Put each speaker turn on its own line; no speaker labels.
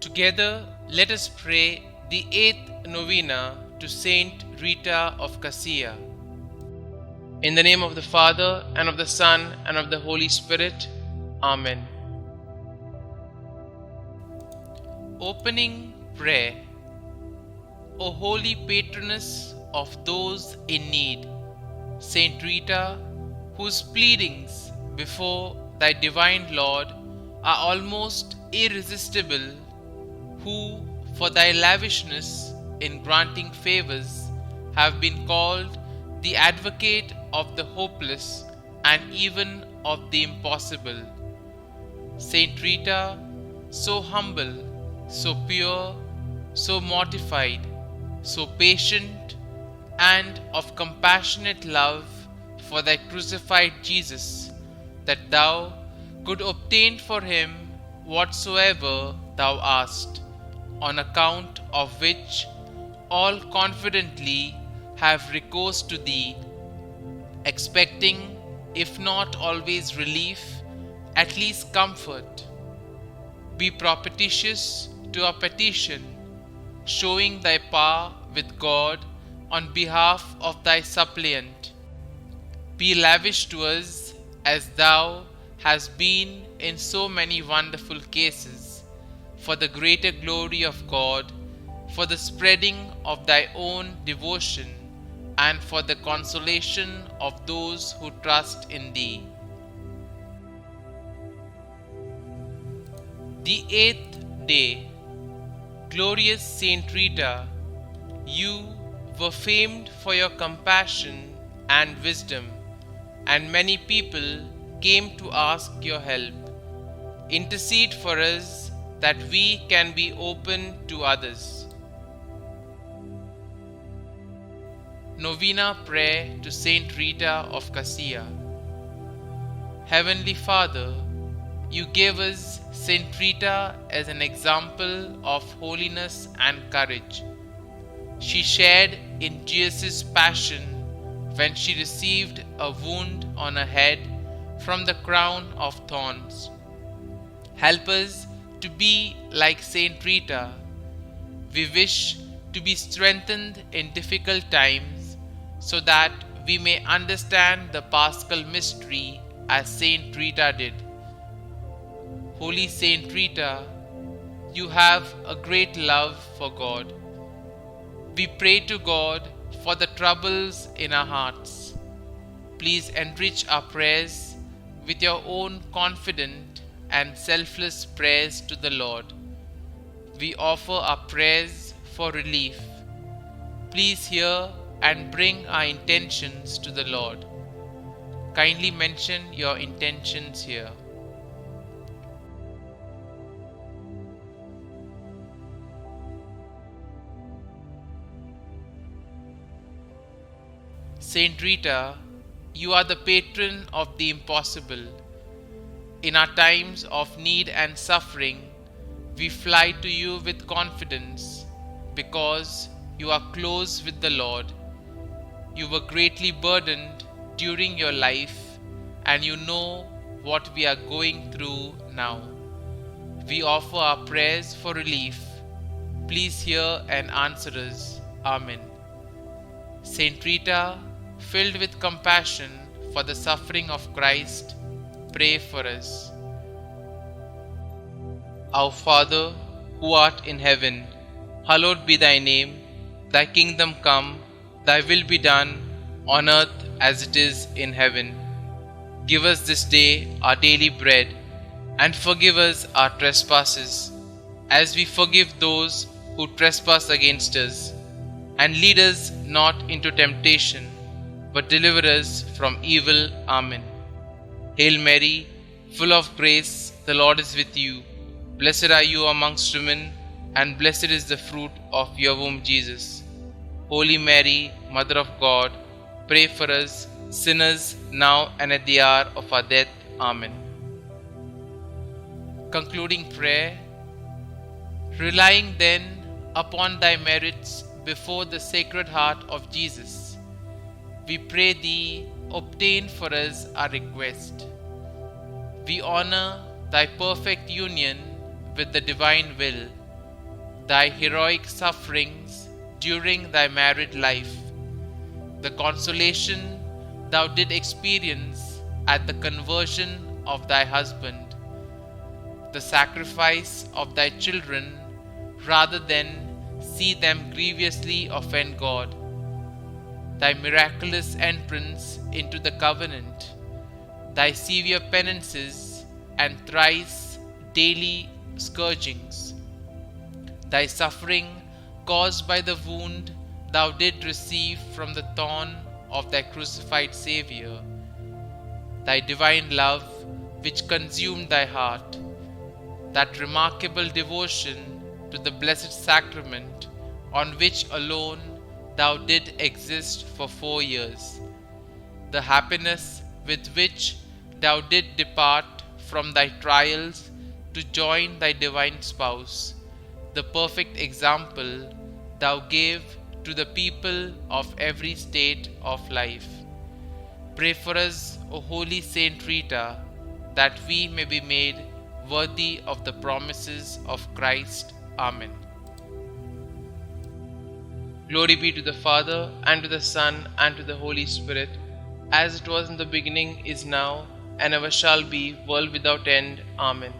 Together, let us pray the 8th Novena to Saint Rita of Cascia. In the name of the Father, and of the Son, and of the Holy Spirit. Amen. Opening Prayer. O holy patroness of those in need, Saint Rita, whose pleadings before thy divine Lord are almost irresistible, who for thy lavishness in granting favors have been called the advocate of the hopeless and even of the impossible. Saint Rita, so humble, so pure, so mortified, so patient, and of compassionate love for thy crucified Jesus, that thou could obtain for him whatsoever thou asked, on account of which all confidently have recourse to thee, expecting, if not always relief, at least comfort. Be propitious to our petition, showing thy power with God on behalf of thy suppliant. Be lavish to us as thou hast been in so many wonderful cases, for the greater glory of God, for the spreading of thy own devotion, and for the consolation of those who trust in thee. The 8th day. Glorious Saint Rita, you were famed for your compassion and wisdom, and many people came to ask your help. Intercede for us that we can be open to others. Novena Prayer to Saint Rita of Cascia. Heavenly Father, you gave us Saint Rita as an example of holiness and courage. She shared in Jesus' passion when she received a wound on her head from the crown of thorns. Help us to be like Saint Rita. We wish to be strengthened in difficult times so that we may understand the Paschal mystery as Saint Rita did. Holy Saint Rita, you have a great love for God. We pray to God for the troubles in our hearts. Please enrich our prayers with your own confident and selfless prayers to the Lord. We offer our prayers for relief. Please hear and bring our intentions to the Lord. Kindly mention your intentions here. Saint Rita, you are the patron of the impossible. In our times of need and suffering, we fly to you with confidence because you are close with the Lord. You were greatly burdened during your life and you know what we are going through now. We offer our prayers for relief. Please hear and answer us. Amen. Saint Rita, filled with compassion for the suffering of Christ, pray for us. Our Father, who art in heaven, hallowed be thy name. Thy kingdom come, thy will be done, on earth as it is in heaven. Give us this day our daily bread, and forgive us our trespasses, as we forgive those who trespass against us. And lead us not into temptation, but deliver us from evil. Amen. Hail Mary, full of grace, the Lord is with you. Blessed are you amongst women, and blessed is the fruit of your womb, Jesus. Holy Mary, Mother of God, pray for us sinners now and at the hour of our death. Amen. Concluding prayer. Relying then upon thy merits before the Sacred Heart of Jesus, we pray thee, obtain for us our request. We honor thy perfect union with the divine will thy heroic sufferings during thy married life, the consolation thou did experience at the conversion of thy husband, the sacrifice of thy children rather than see them grievously offend God, thy miraculous entrance into the covenant, thy severe penances and thrice daily scourgings, thy suffering caused by the wound thou did receive from the thorn of thy crucified Xavier, thy divine love which consumed thy heart, that remarkable devotion to the blessed sacrament on which alone thou did exist for 4 years, the happiness with which thou did depart from thy trials to join thy divine spouse, the perfect example thou gave to the people of every state of life. Pray for us, O Holy Saint Rita, that we may be made worthy of the promises of Christ. Amen. Glory be to the Father, and to the Son, and to the Holy Spirit, as it was in the beginning, is now, and ever shall be, world without end. Amen.